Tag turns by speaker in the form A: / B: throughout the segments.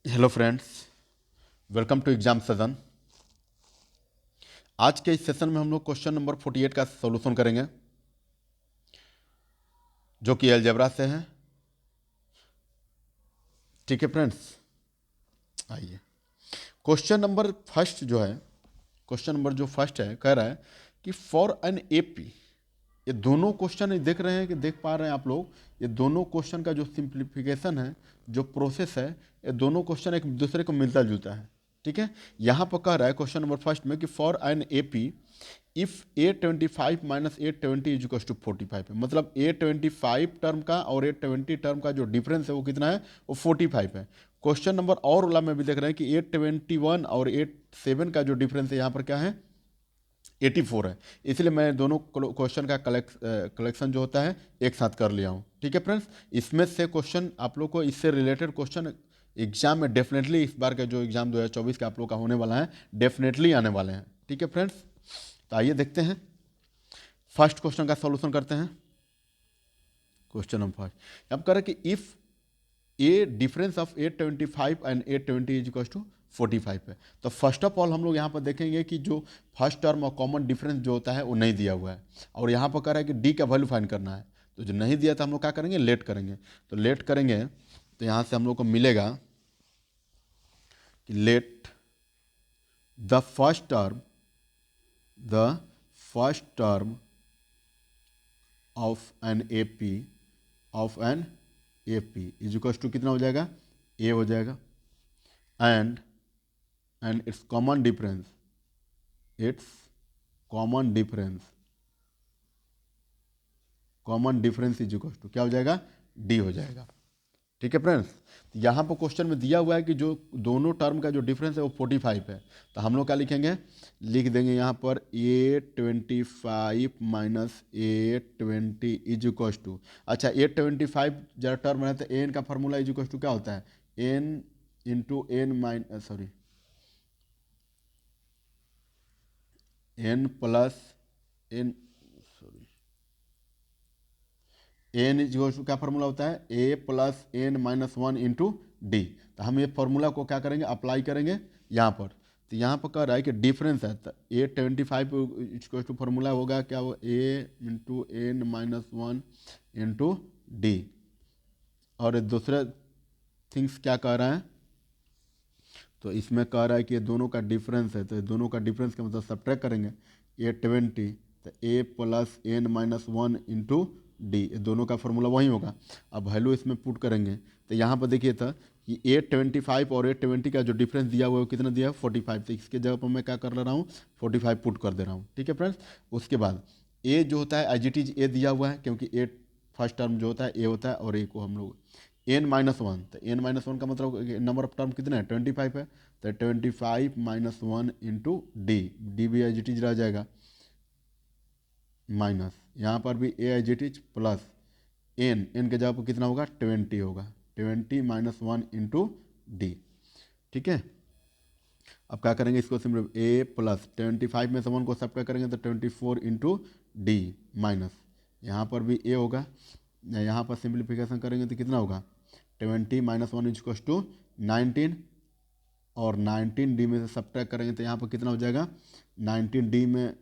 A: Hello friends, welcome to Exam Sadan. आज के इस सेशन में हम लोग क्वेश्चन नंबर 48 का सॉल्यूशन करेंगे, जो कि अलजेब्रा से है। ठीक है फ्रेंड्स, आइए। क्वेश्चन नंबर फर्स्ट जो है, क्वेश्चन नंबर जो फर्स्ट है, कह रहा है कि फॉर एन एपी। ये दोनों क्वेश्चन देख रहे हैं कि देख पा रहे हैं आप लोग, ये दोनों क्वेश्चन का जो सिंप्लीफिकेशन है, जो प्रोसेस है, ये दोनों क्वेश्चन एक दूसरे को मिलता जुलता है। ठीक है, यहाँ पर कह रहा है क्वेश्चन नंबर फर्स्ट में कि for an A P if A25 minus A20 is equal to 45 है। मतलब A25 टर्म का और A20 टर्म का जो डिफरेंस है वो कितना है, वो 45 है। क्वेश्चन नंबर और वाला में भी देख रहे हैं कि A21 और A7 का जो डिफरेंस है यहाँ पर क्या है, 84 है। इसलिए मैं दोनों क्वेश्चन का कलेक्शन जो होता है एक साथ कर लिया हूँ। ठीक है फ्रेंड्स, इसमें से क्वेश्चन आप लोग को, इससे रिलेटेड क्वेश्चन एग्जाम में डेफिनेटली इस बार का जो एग्जाम 2024 का आप लोग का होने वाला है, डेफिनेटली आने वाले हैं। ठीक है फ्रेंड्स, तो आइए देखते हैं, फर्स्ट क्वेश्चन का सॉल्यूशन करते हैं। क्वेश्चन नंबर फर्स्ट अब कह रहे हैं कि if a difference of A25 and A20 is equal to 45 है। तो फर्स्ट ऑफ ऑल हम लोग यहाँ पर देखेंगे कि जो फर्स्ट टर्म और कॉमन डिफरेंस जो होता है वो नहीं दिया हुआ है, और यहाँ पर कह रहा है कि डी का वैल्यू फाइंड करना है। तो जो नहीं दिया था हम लोग क्या करेंगे, लेट करेंगे। तो लेट करेंगे तो यहाँ से हम लोग को मिलेगा कि let the first term of an A P is equal to कितना हो जाएगा, ए हो जाएगा। And it's its common difference is equal to क्या हो जाएगा, डी हो जाएगा। ठीक है फ्रेंड्स, तो यहाँ पर क्वेश्चन में दिया हुआ है कि जो दोनों टर्म का जो डिफरेंस है वो 45 है। तो हम लोग क्या लिखेंगे, लिख देंगे यहाँ पर A25 minus A20 is equal to, अच्छा A25 जरा टर्म है तो एन का फार्मूला इज इक्वल टू क्या होता है, N into N plus N N is two क्या फार्मूला होता है, A plus N minus one into D. तो हम ये फार्मूला को क्या करेंगे, अप्लाई करेंगे यहाँ पर। तो यहाँ पर कह रहा है कि डिफरेंस है, तो A25 इसको टू फार्मूला होगा क्या, वो A into N minus one into D. और दूसरे थिंग्स क्या कह रहा है, तो इसमें कह रहा है कि ये दोनों का डिफरेंस है, तो दोनों का डिफरेंस का मतलब सब्ट्रैक्ट करेंगे। A20 तो A plus N minus one into D, दोनों का फॉर्मूला वही होगा। अब वैल्यू इसमें पुट करेंगे तो यहाँ पर देखिए था कि A25 और A20 का जो डिफरेंस दिया हुआ है वो कितना दिया है, 45। तो इसके जगह पर मैं क्या कर ले रहा हूँ, 45 पुट कर दे रहा हूँ। ठीक है फ्रेंड्स, उसके बाद ए जो होता है एज इट इज ए दिया हुआ है, क्योंकि ए फर्स्ट टर्म जो होता है ए होता है, और ए को हम लोग एन माइनस वन, तो एन माइनस वन का मतलब नंबर ऑफ टर्म कितना है, 25 है। तो 25 minus one into D, D भी एज इट इज रह जाएगा, माइनस यहाँ पर भी A as it is plus N के जगह पर कितना होगा, 20 होगा, 20 माइनस वन इंटू डी। ठीक है, अब क्या करेंगे, इसको सिंपल ए प्लस 25 में से वन को सब्ट्रैक्ट करेंगे तो 24 इंटू डी माइनस, यहाँ पर भी ए होगा, यहाँ पर सिंप्लीफिकेशन करेंगे तो कितना होगा, 20 माइनस वन इज टू 19, और 19 डी में से सब्ट्रैक्ट करेंगे तो यहाँ पर कितना हो जाएगा, 19 डी में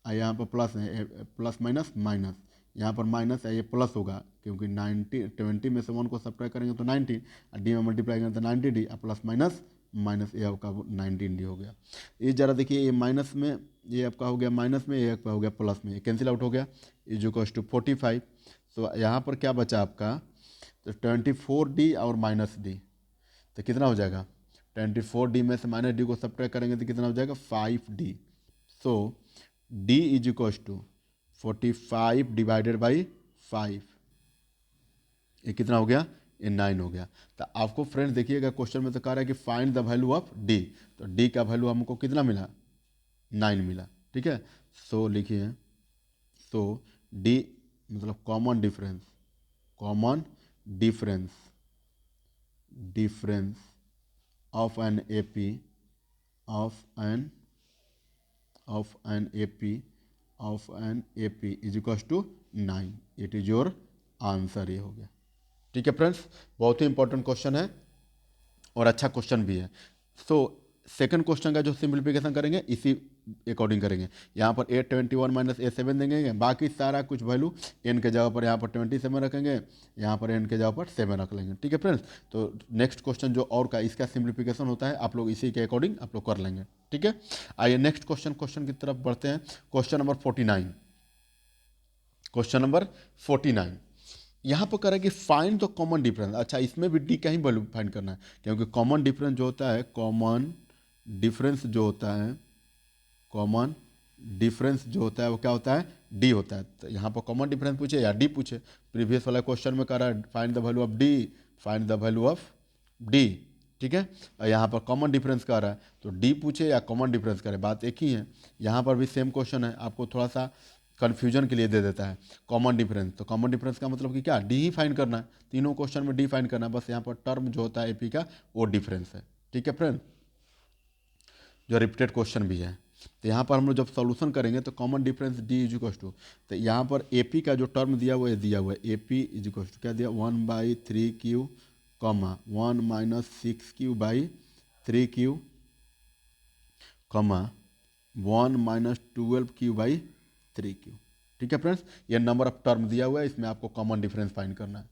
A: यहाँ पर प्लस है, प्लस माइनस माइनस, यहाँ पर माइनस है, ये प्लस होगा क्योंकि 20 में से वन को सब्ट्रैक्ट करेंगे तो 19, और डी में मल्टीप्लाई करेंगे तो 90 डी, प्लस माइनस माइनस, ये आपका 19 डी हो गया। ये जरा देखिए, ये माइनस में ये आपका हो गया माइनस में, ये आपका हो गया प्लस में, ये कैंसिल आउट हो गया, इज इक्वल टू 45। तो यहाँ पर क्या बचा आपका, तो 24 डी और माइनस डी, तो कितना हो जाएगा, 24 डी में से माइनस डी को सब्ट्रैक्ट करेंगे तो कितना हो जाएगा, 5 D. So D is equal to 45 divided by 5, ये कितना हो गया, ये 9 हो गया। तो आपको फ्रेंड्स देखिएगा क्वेश्चन में तो कह रहा है कि find the value of D, तो डी का वैल्यू हमको कितना मिला, 9 मिला। ठीक है, सो लिखिए, सो डी मतलब common difference difference of an A P of an A P is equal to 9। It is your answer, ये हो गया। ठीक है फ्रेंड्स, बहुत ही इंपॉर्टेंट क्वेश्चन है, और अच्छा क्वेश्चन भी है। सो सेकंड क्वेश्चन का जो सिंप्लीफिकेशन करेंगे इसी अकॉर्डिंग करेंगे। यहाँ पर A21 माइनस A7 देंगे, बाकी सारा कुछ वैल्यू n के जगह पर यहाँ पर 27 रखेंगे, यहाँ पर n के जगह पर 7 रख लेंगे। ठीक है फ्रेंड्स, तो नेक्स्ट क्वेश्चन जो और का इसका सिंप्लीफिकेशन होता है आप लोग इसी के अकॉर्डिंग आप लोग कर लेंगे। ठीक है, आइए नेक्स्ट क्वेश्चन की तरफ बढ़ते हैं। क्वेश्चन नंबर 49, क्वेश्चन नंबर 49 यहाँ पर करें कि फाइंड द कॉमन डिफरेंस। अच्छा, इसमें भी डी का ही वैल्यू फाइंड करना है, क्योंकि कॉमन डिफरेंस जो होता है, कॉमन डिफरेंस जो होता है, कॉमन डिफरेंस जो होता है वो क्या होता है, डी होता है। तो यहाँ पर कॉमन डिफरेंस पूछे या डी पूछे, प्रीवियस वाला क्वेश्चन में कह रहा है find the value of D, find the value of D. ठीक है, और यहाँ पर कॉमन डिफरेंस कह रहा है, तो डी पूछे या कॉमन डिफरेंस करे बात एक ही है। यहाँ पर भी सेम क्वेश्चन है, आपको थोड़ा सा कन्फ्यूजन के लिए दे देता है कॉमन डिफरेंस। तो कॉमन डिफरेंस का मतलब कि क्या, डी ही फाइंड करना है, तीनों क्वेश्चन में डी फाइंड करना है, बस यहाँ पर टर्म जो होता है एपी का वो डिफरेंस है। ठीक है फ्रेंड, जो रिपीटेड क्वेश्चन भी है। तो यहाँ पर हम लोग जब सॉल्यूशन करेंगे तो common difference D is equal to, तो यहाँ पर एपी का जो टर्म दिया हुआ है, दिया हुआ है एपी इज इक्वल टू क्या दिया, 1/3q comma 1 minus 6q by 3q comma 1 minus 12q by 3q। ठीक है फ्रेंड्स, ये नंबर ऑफ टर्म दिया हुआ है, इसमें आपको कॉमन डिफरेंस फाइंड करना है।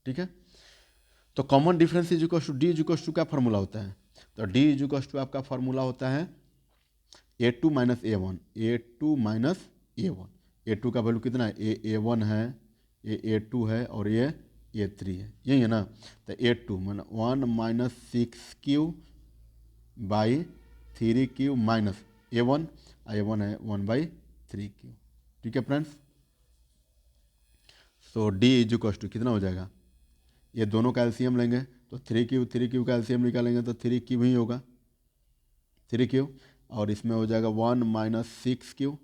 A: ठीक है, तो common difference is equal to D is equal to क्या फॉर्मूला होता है, तो डी इज इक्वल टू आपका फॉर्मूला होता है A2 minus A1, A2 minus A1। A2 का वैल्यू कितना है, A1 है, A2 है और ये A3 है, यही है ना। तो A2 माना 1 minus 6q by 3q minus A1, A1 है 1/3q। ठीक है friends, so D is equal to कितना हो जाएगा, ये दोनों का एलसीएम लेंगे तो 3q का एलसीएम निकालेंगे तो 3q ही होगा, 3q, और इसमें हो जाएगा 1 माइनस 6q,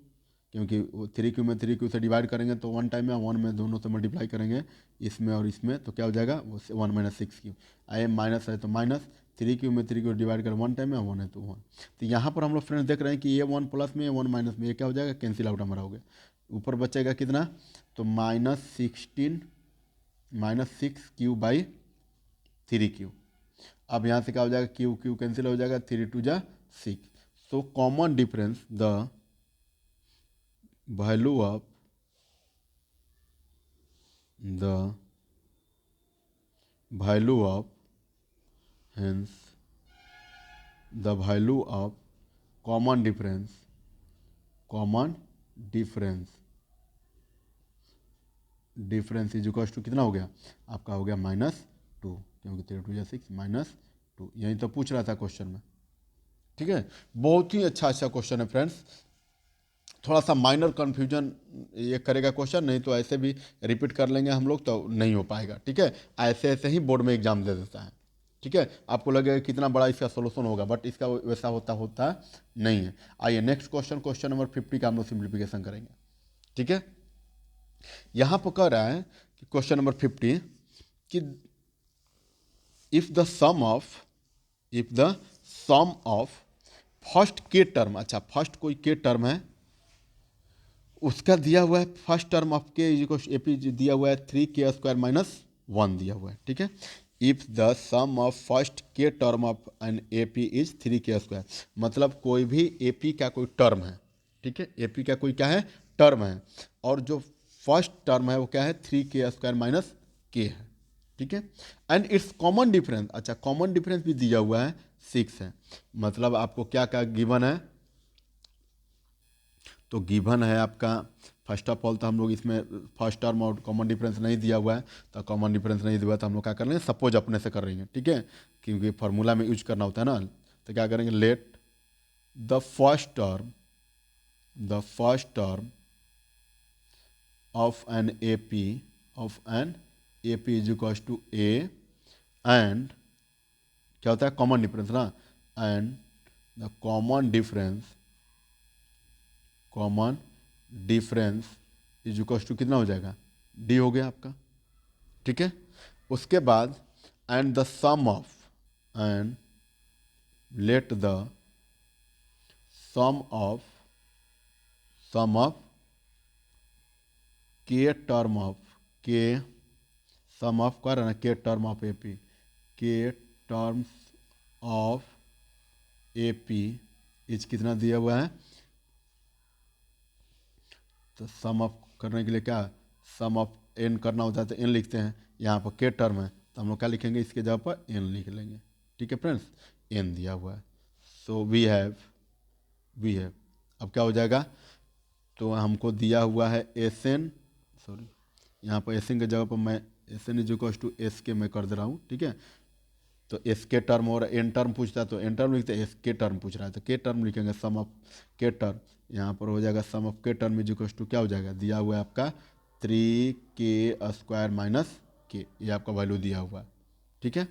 A: क्योंकि 3q में 3q से डिवाइड करेंगे तो 1 टाइम में, 1 में दोनों से मल्टीप्लाई करेंगे इसमें और इसमें, तो क्या हो जाएगा वो 1 माइनस 6q, आई माइनस है तो माइनस, 3q में 3q डिवाइड कर 1 टाइम में, 1 है तो 1। तो यहाँ पर हम लोग फ्रेंड्स देख रहे हैं कि ये 1 प्लस में 1 माइनस में, ये क्या हो जाएगा कैंसिल आउट हमारा हो गया, ऊपर बचेगा कितना, तो माइनस 6q बाई 3q। अब यहाँ से क्या हो जाएगा, क्यू क्यू कैंसिल हो जाएगा, 3 2 जा 6। So common difference the value of hence the value of common difference is equal to कितना हो गया आपका, हो गया -2, क्योंकि 3 2 जा 6 -2, यही तो पूछ रहा था क्वेश्चन में। ठीक है, बहुत ही अच्छा क्वेश्चन है फ्रेंड्स, थोड़ा सा माइनर कन्फ्यूजन ये करेगा क्वेश्चन, नहीं तो ऐसे भी रिपीट कर लेंगे हम लोग तो नहीं हो पाएगा। ठीक है, ऐसे ऐसे ही बोर्ड में एग्जाम दे देता है। ठीक है, आपको लगेगा कितना बड़ा इसका सोल्यूशन होगा, बट इसका वैसा होता नहीं है। आइए नेक्स्ट क्वेश्चन नंबर 50 का हम लोग सिंप्लीफिकेशन करेंगे। ठीक है, यहाँ पर कह रहा है कि क्वेश्चन नंबर 50 कि if the sum of first K term, अच्छा फर्स्ट कोई के टर्म है उसका दिया हुआ है, first term of K AP दिया हुआ है 3k² माइनस 1 दिया हुआ है। ठीक है, if the sum of first K term of an AP is 3k², मतलब कोई भी एपी का कोई टर्म है। ठीक है, एपी का कोई क्या है टर्म है, और जो फर्स्ट टर्म है वो क्या है 3k² माइनस के है। ठीक है, एंड इट्स कॉमन डिफरेंस, अच्छा कॉमन डिफरेंस भी दिया हुआ है 6 है, मतलब आपको क्या क्या गिवन है, तो गिवन है आपका फर्स्ट ऑफ ऑल तो हम लोग इसमें फर्स्ट टर्म और कॉमन डिफरेंस नहीं दिया हुआ है, तो कॉमन डिफरेंस नहीं दिया हुआ तो हम लोग क्या कर लेंगे, सपोज अपने से कर रही हैं। ठीक है, क्योंकि फार्मूला में यूज करना होता है ना, तो क्या करेंगे, let the first term of an AP is equal to A, and क्या होता है कॉमन डिफरेंस ना, and the common difference is equal to कितना हो जाएगा, डी हो गया आपका। ठीक है, उसके बाद एंड द सम ऑफ के टर्म ऑफ के सम ऑफ कर ना के टर्म ऑफ एपी, के terms of A P is कितना दिया हुआ है, तो सम ऑफ करने के लिए क्या, सम ऑफ एन करना होता है तो एन लिखते हैं, यहाँ पर के टर्म है तो हम लोग क्या लिखेंगे, इसके जगह पर एन लिख लेंगे। ठीक है फ्रेंड्स, एन दिया हुआ है। सो वी हैव अब क्या हो जाएगा, तो हमको दिया हुआ है एस एन, सॉरी यहाँ पर एस एन के जगह पर मैं S N is equal to S K मैं कर दे रहा हूँ। ठीक है, तो एस के टर्म और एन टर्म पूछता है तो एन टर्म लिखते हैं, एस के टर्म पूछ रहा है तो के टर्म लिखेंगे, सम ऑफ के टर्म यहाँ पर हो जाएगा, सम ऑफ के टर्म इज इक्वल टू क्या हो जाएगा, दिया हुआ है आपका 3k² माइनस के, ये आपका वैल्यू दिया हुआ है। ठीक है,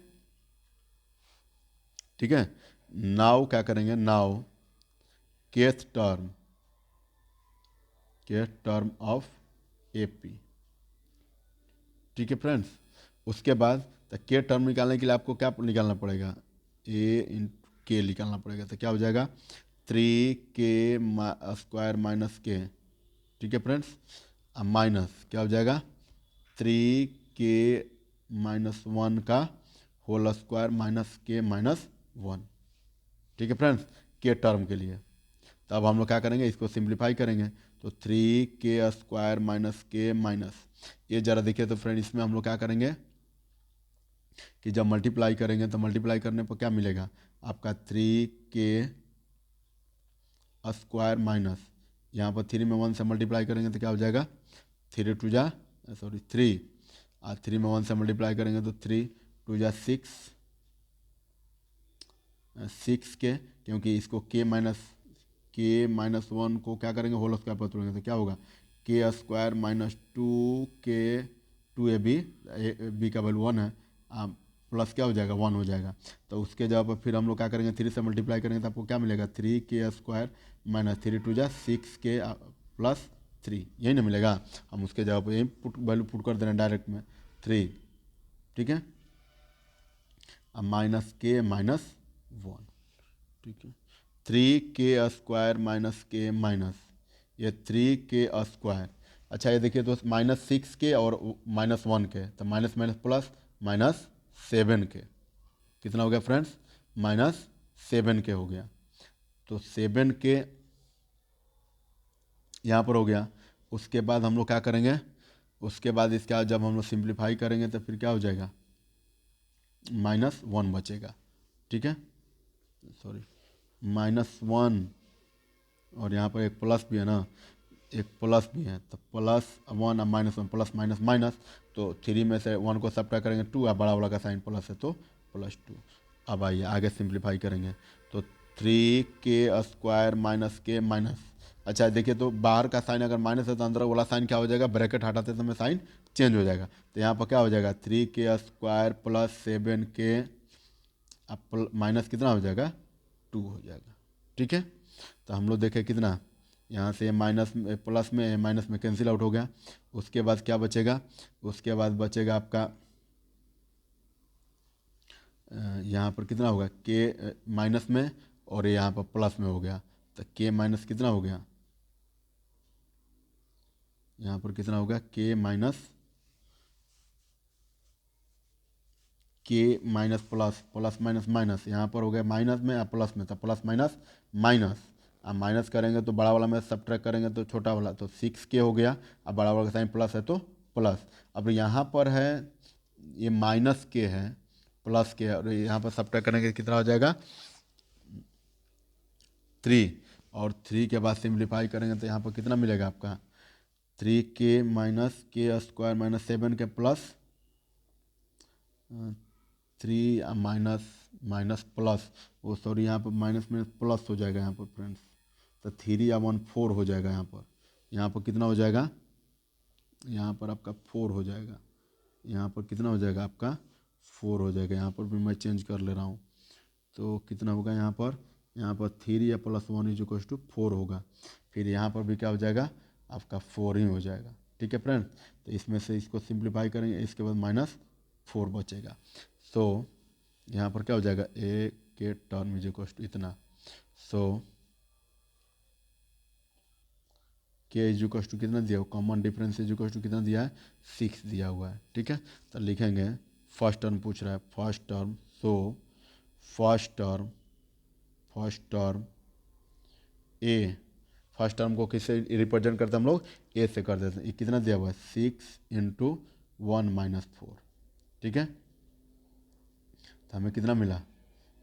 A: ठीक है। नाउ क्या करेंगे, now kth term of A P. ठीक है फ्रेंड्स, उसके बाद तो के टर्म निकालने के लिए आपको क्या निकालना पड़ेगा, ए इन के निकालना पड़ेगा, तो क्या हो जाएगा 3k² माइनस के। ठीक है फ्रेंड्स, अब माइनस क्या हो जाएगा 3k-1 का होल स्क्वायर माइनस के माइनस 1। ठीक है फ्रेंड्स, के टर्म के लिए। तो अब हम लोग क्या करेंगे, इसको सिंप्लीफाई करेंगे, तो 3k² माइनस के माइनस, ये ज़रा देखिए तो फ्रेंड इसमें हम लोग क्या करेंगे कि जब मल्टीप्लाई करेंगे तो मल्टीप्लाई करने पर क्या मिलेगा आपका 3k² माइनस, यहाँ पर 3 में 1 से मल्टीप्लाई करेंगे तो क्या हो जाएगा 3 और 3 में 1 से मल्टीप्लाई करेंगे तो 6 के, क्योंकि इसको k-1 को क्या करेंगे होल स्क्वायर पर तोड़ेंगे तो क्या होगा k² माइनस 2k, 2ab का वैल्यू 1 है, प्लस क्या हो जाएगा 1 हो जाएगा, तो उसके जगह पर फिर हम लोग क्या करेंगे 3 से मल्टीप्लाई करेंगे तो आपको क्या मिलेगा 3k² माइनस 6k प्लस 3, यही ना मिलेगा। हम उसके जगह पर यही वैल्यू पुट कर दे रहे हैं डायरेक्ट में 3। ठीक है, अब माइनस के माइनस 1। ठीक है, 3k² माइनस के माइनस, ये 3k²। अच्छा ये देखिए दोस्त, -6k और -1k, तो माइनस माइनस प्लस -7k, कितना हो गया फ्रेंड्स, -7k हो गया। तो 7k यहाँ पर हो गया। उसके बाद हम लोग क्या करेंगे, उसके बाद इसका जब हम लोग सिंप्लीफाई करेंगे तो फिर क्या हो जाएगा -1 बचेगा। ठीक है, सॉरी -1, और यहाँ पर एक प्लस भी है ना, एक प्लस भी है, तो +1 और -1 प्लस माइनस माइनस, तो 3 में से 1 को सब्ट्रैक्ट करेंगे 2, और बड़ा वाला का साइन प्लस है तो +2। अब आइए आगे सिंप्लीफाई करेंगे, तो 3k² माइनस के माइनस, अच्छा देखिए तो बाहर का साइन अगर माइनस है तो अंदर वाला साइन क्या हो जाएगा, ब्रैकेट हटाते समय साइन चेंज हो जाएगा, तो यहाँ पर क्या हो जाएगा 3k² प्लस 7k, अब माइनस कितना हो जाएगा 2 हो जाएगा। ठीक है, तो हम लोग देखें कितना, यहाँ से माइनस प्लस में माइनस में कैंसिल आउट हो गया। उसके बाद क्या बचेगा, उसके बाद बचेगा आपका यहाँ पर कितना होगा के माइनस में, और यहाँ पर प्लस में हो गया, तो के माइनस कितना हो गया, यहाँ पर कितना होगा के minus plus, plus minus minus, यहाँ पर हो गया माइनस में या प्लस में, तो प्लस माइनस माइनस, अब माइनस करेंगे तो बड़ा वाला में सब्ट्रैक्ट करेंगे तो छोटा वाला, तो 6k हो गया, अब बड़ा वाला का साइन प्लस है तो प्लस। अब यहाँ पर है ये -k है, प्लस के, और यहाँ पर सब्ट्रैक्ट करेंगे कितना हो जाएगा 3, और 3 के बाद सिंप्लीफाई करेंगे तो यहाँ पर कितना मिलेगा आपका 3k minus k² minus 7k plus 3 minus minus plus, वो सॉरी यहाँ पर माइनस में प्लस हो जाएगा यहाँ पर फ्रेंड्स, तो 3 4 हो जाएगा यहाँ पर कितना हो जाएगा, यहाँ पर आपका 4 हो जाएगा, यहाँ पर कितना हो जाएगा आपका 4 हो जाएगा, यहाँ पर भी मैं चेंज कर ले रहा हूँ, तो कितना होगा यहाँ पर 3 या +1 इज इक्वल टू 4 होगा, फिर यहाँ पर भी क्या हो जाएगा आपका 4 ही हो जाएगा। ठीक है फ्रेंड्स, तो इसमें से इसको सिंप्लीफाई करेंगे, इसके बाद -4 बचेगा, सो यहाँ पर क्या हो जाएगा ए के टर्म इज इक्वल टू इतना, सो के इज इक्वल टू कितना दिया हुआ, common difference is equal to कितना दिया है 6 दिया हुआ है। ठीक है, तो लिखेंगे फर्स्ट टर्म पूछ रहा है, first term, so first term A, first term को किससे रिप्रेजेंट करते हैं हम लोग, ए से कर देते हैं। ये कितना दिया हुआ है 6 × 1 - 4, ठीक है। तो हमें कितना मिला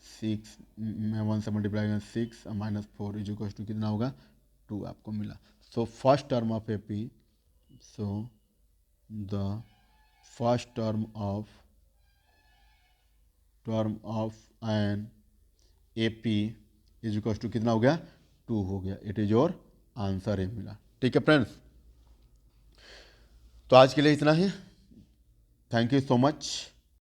A: 6 में 1 से मल्टीप्लाई करें 6 -4 = कितना होगा 2 आपको मिला। So first term of A P, so the first term of an A P = कितना हो गया 2 हो गया। It is your answer A मिला, ठीक है फ्रेंड्स। तो आज के लिए इतना ही, थैंक यू सो मच।